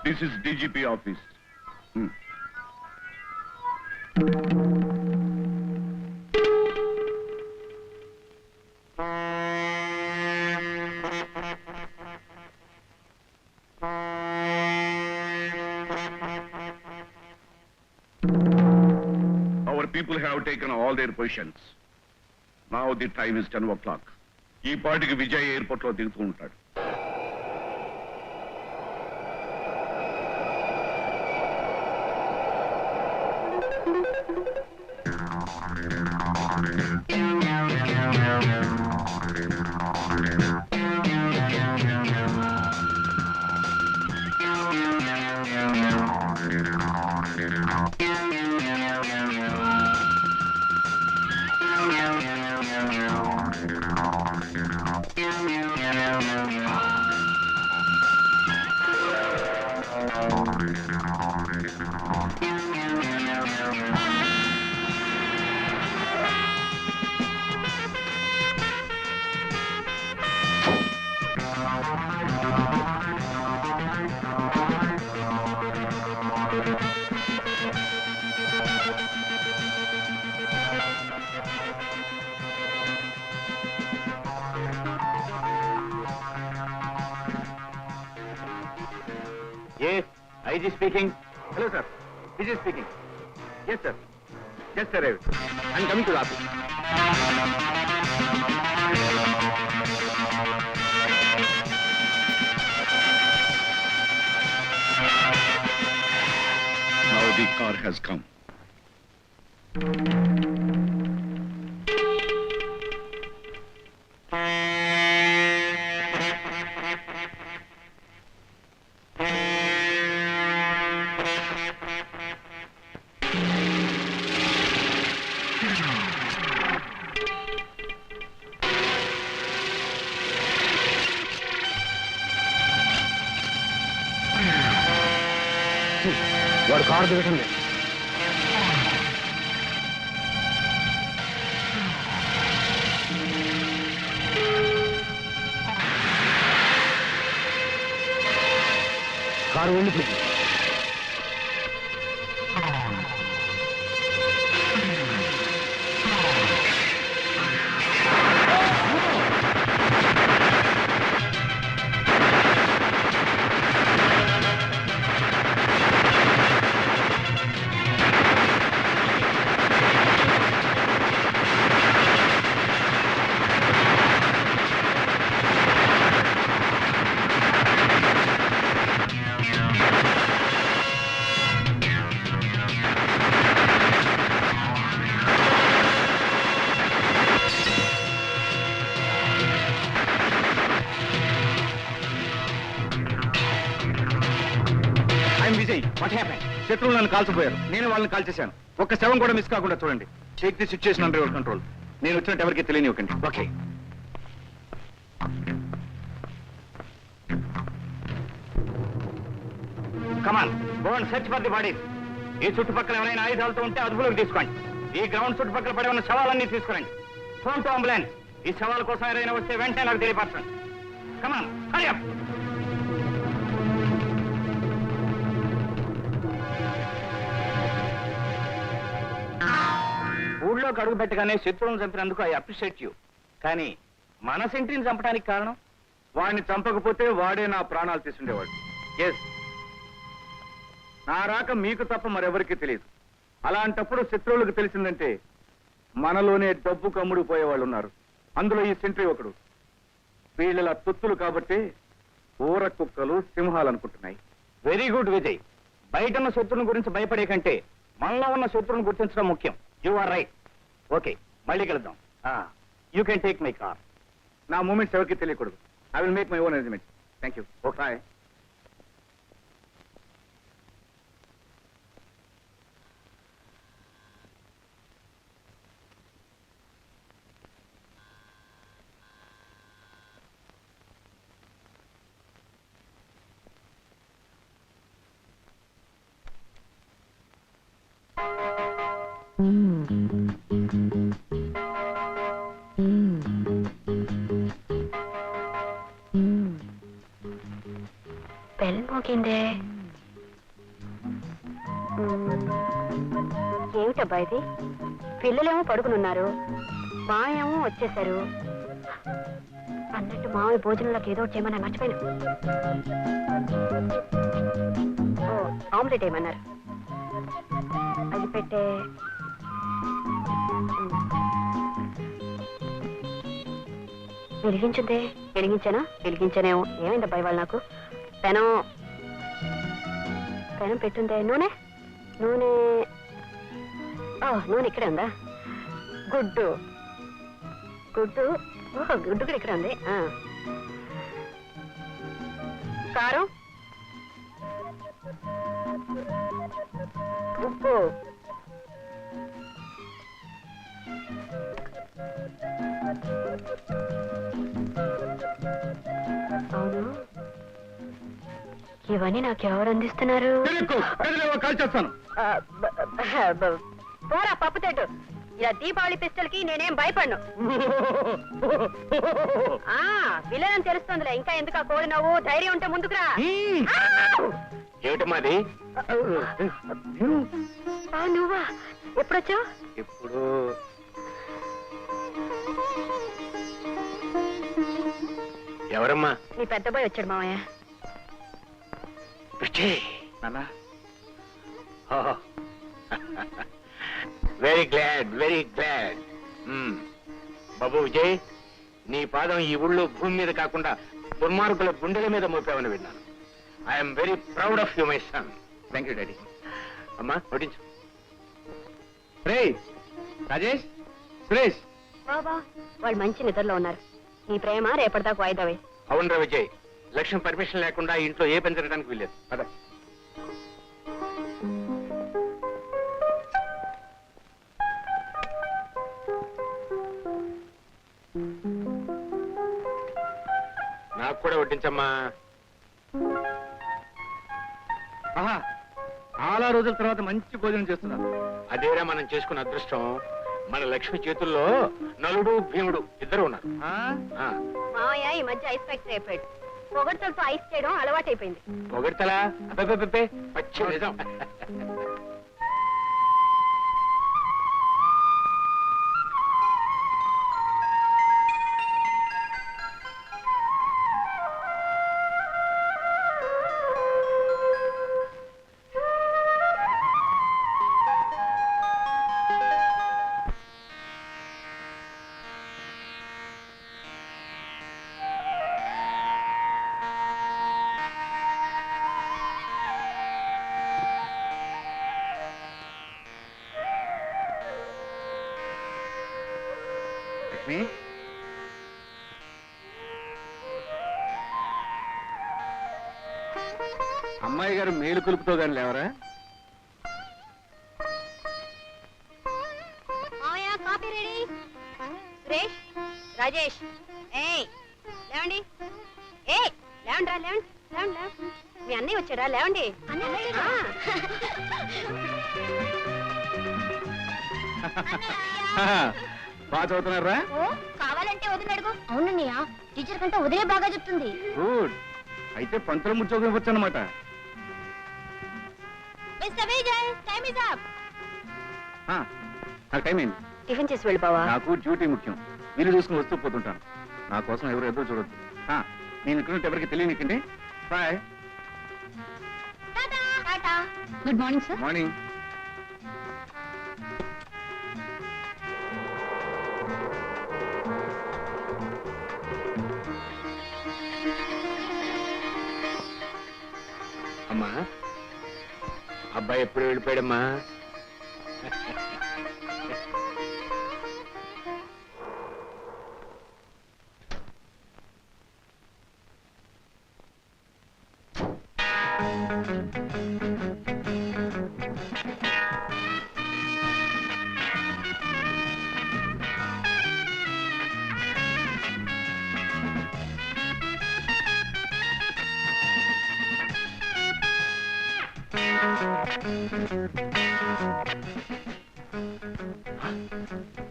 This is DGP office. Our people have taken all their positions. Now the time is 10 o'clock. ఈ పాటికి Vijay airport లో దిగుతూ ఉంటాడు. Yes, IG speaking. Hello, sir. Vijay speaking. Yes, sir. Just arrived. I'm coming to the office. Now the car has come. వాడు car దిగటం లేదు. Car వెళ్ళిపోయింది. Vijay, what happened? శత్రువులు నన్ను కాల్చిపోయారు. నేను వాళ్ళని కాల్చేశాను. ఒక్క శవం కూడా మిస్ కాకుండా చూడండి. Take the situation under your control. నేను వచ్చినట్టు ఎవరికి తెలియనివ్వకండి. Okay. Come on, go and search for the bodies. ఈ చుట్టుపక్కల ఎవరైనా ఆయుధాలతో ఉంటే అదుపులోకి తీసుకోండి. ఈ గ్రౌండ్ చుట్టుపక్కల పడి ఉన్న శవాలన్నీ తీసుకురండి. Phone to ambulance. ఈ శవాల కోసం ఎవరైనా వస్తే వెంటనే నాకు తెలియపరచండి. కమాన్, హరి అప్. ఊళ్ళోకి అడుగు పెట్టగానే శత్రువులను చంపినందుకు ఐ అప్రిషియేట్ యూ. కానీ మన సెంట్రీని చంపడానికి కారణం? వాడిని చంపకపోతే వాడే నా ప్రాణాలు తీసుండేవాడు. ఎస్, నా రాక మీకు తప్ప మరెవరికి తెలియదు. అలాంటప్పుడు శత్రువులకు తెలిసిందంటే మనలోనే డబ్బు కమ్ముడు పోయేవాళ్ళు ఉన్నారు. అందులో ఈ సెంట్రీ ఒకడు. వీళ్ళ తొత్తులు కాబట్టి ఊర కుక్కలు సింహాలు అనుకుంటున్నాయి. Very good Vijay. బయట ఉన్న శత్రువుని గురించి భయపడే కంటే మనలో ఉన్న శత్రువుని గుర్తించడం ముఖ్యం. You are right. ఓకే, మళ్ళీ కలుద్దాం. You can take my car. నా మూమెంట్స్ ఎవరికి తెలియకూడదు. I will make my own arrangements. Thank you. Okay, bye. Bell మోగిందే. ఏమిటబ్బా ఇది? పిల్లలేమో పడుకునున్నారు, మాయేమో వచ్చేసారు. అన్నట్టు మామయ్య భోజనంలోకి ఏదో చేయమని మర్చిపోయాను. ఓ, ఆమ్లెట్ ఏమన్నారు? అది పెట్టే. వెలిగించుందే. వెలిగించానేమో. ఏమైందబ్బా ఇవాళ నాకు? పెనం పెట్టుందే. నూనె నూనె ఇక్కడే ఉందా? గుడ్డు గుడ్డు కూడా ఇక్కడ ఉంది. కారం, ఉప్పు, అవును, ఇవన్నీ నాకెవరు అందిస్తున్నారు? కాల్చేస్తాను. పోరా పప్పు తెట్టు. ఇలా దీపావళి పిస్టల్కి నేనేం భయపడను. విలనం తెలుస్తుందిలే. ఇంకా ఎందుకు ఆ కోడి నవ్వు? ధైర్యం ఉంటే ముందుకురా. ఏమిటమ్మాది? నువ్వా? ఎప్పుడొచ్చావు? ఇప్పుడు ఎవరమ్మా? నీ పెద్ద బాయ్ వచ్చాడు మామయ్య. నాన్న, వెరీ గ్లాడ్. బాబు విజయ్, నీ పాదం ఈ ఊళ్ళో భూమి మీద కాకుండా దుర్మార్గుల గుండెల మీద మోపావని విన్నాను. I'm very proud of you my son. Thank you daddy. అమ్మా వడ్డించు. రాజేష్, సురేష్. బాబా, వాళ్ళు మంచి నిద్రలో ఉన్నారు. నీ ప్రేమ రేపటిదాకా వాయిదా వేయి. అవునరా విజయ్, లక్ష్యం పర్మిషన్ లేకుండా ఇంట్లో ఏ పని జరగడానికి వీల్లేదు. అదే నాకు కూడా వడ్డించమ్మా. చాలా రోజుల తర్వాత మంచి భోజనం చేస్తున్నాను. అదేరా మనం చేసుకున్న అదృష్టం. మన లక్ష్మి చేతుల్లో నలుడు భీముడు ఇద్దరు ఉన్నారు. మామయ్య ఈ మధ్య ఐస్ ఫ్యాక్టరీ అయిపోయాడు. పొగడ్తలతో ఐస్ చేయడం అలవాటైపోయింది. పొగడ్తలా? అబ్బే పచ్చి నిజం. లక్ష్మి, అమ్మాయి గారు మేలు కులుపుతో గాని లేవరా? మామయ్య కాఫీ రెడీ. సురేష్, రాజేష్, లేవండి. లేవండి. మీ అన్నయ్య వచ్చాడా? లేవండి. బాగా చదువుతున్నారా? కావాలంటే వదిలి అడుగు. అవునన్నయ్య, టీచర్ కంటే వదిలే బాగా చెప్తుంది. గుడ్. అయితే పంతులం ఉద్యోగం ఇవ్వచ్చు అనమాట. నాకు టైం అయింది. టిఫిన్ చేసి వెళ్ళి బావా. నాకు డ్యూటీ ముఖ్యం. వీలు చూసుకుని వస్తూ పోతుంటాను. నా కోసం ఎవరు ఎదురు చూడొద్దు. నేను ఇక్కడ ఎవరికి తెలియనికండి. Bye. Good morning sir. Morning. అమ్మా, అబ్బాయి ఎప్పుడు వెళ్ళిపోయాడమ్మా?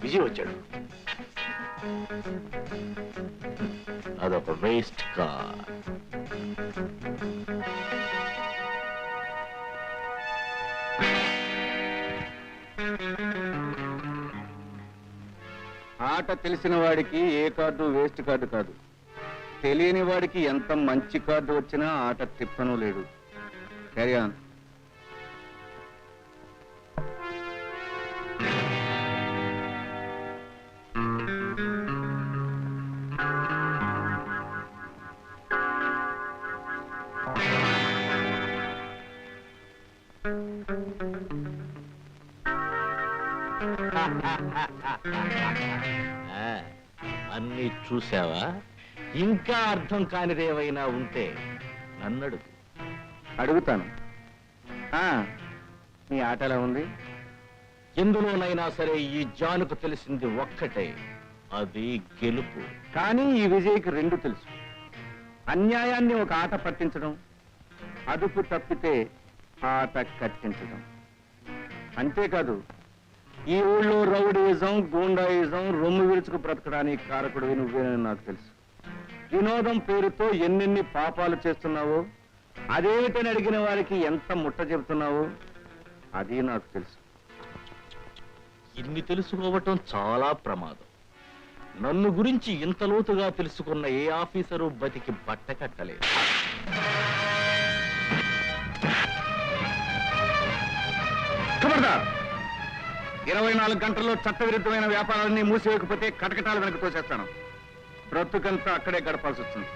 విజయ్ వచ్చాడు. అదొక వేస్ట్ కార్. ఆట తెలిసిన వాడికి ఏ కార్డు వేస్ట్ కార్డు కాదు. తెలియని వాడికి ఎంత మంచి కార్డు వచ్చినా ఆట తిప్పను లేడు. Carry on. అన్ని చూసావా? ఇంకా అర్థం కానిదేవైనా ఉంటే నన్నడుగు. అడుగుతాను. మీ ఆట ఎలా ఉంది? ఎందులోనైనా సరే ఈ జానుకు తెలిసింది ఒక్కటే, అది గెలుపు. కానీ ఈ విజయ్కి రెండు తెలుసు. అన్యాయాన్ని ఒక ఆట పట్టించడం, అదుపు తప్పితే ఆట కట్టించడం. అంతేకాదు, ఈ ఊళ్ళో రౌడీయిజం, గూండాయిజం, రొమ్ము విరుచుకు బ్రతకడానికి కారకుడివి నువ్వేనని నాకు తెలుసు. వినోదం పేరుతో ఎన్నెన్ని పాపాలు చేస్తున్నావో, అదేమిటని అడిగిన వారికి ఎంత ముట్ట చెబుతున్నావో అది నాకు తెలుసు. ఇన్ని తెలుసుకోవటం చాలా ప్రమాదం. నన్ను గురించి ఇంత లోతుగా తెలుసుకున్న ఏ ఆఫీసరు బతికి బట్ట కట్టలేదు. ఖబర్దార్! 24 గంటల్లో చట్టవిరుద్ధమైన వ్యాపారాలన్నీ మూసివేయకపోతే కటకటాలు వెనక్కి తోసేస్తాను. బ్రతుకంతా అక్కడే గడపాల్సి వస్తుంది.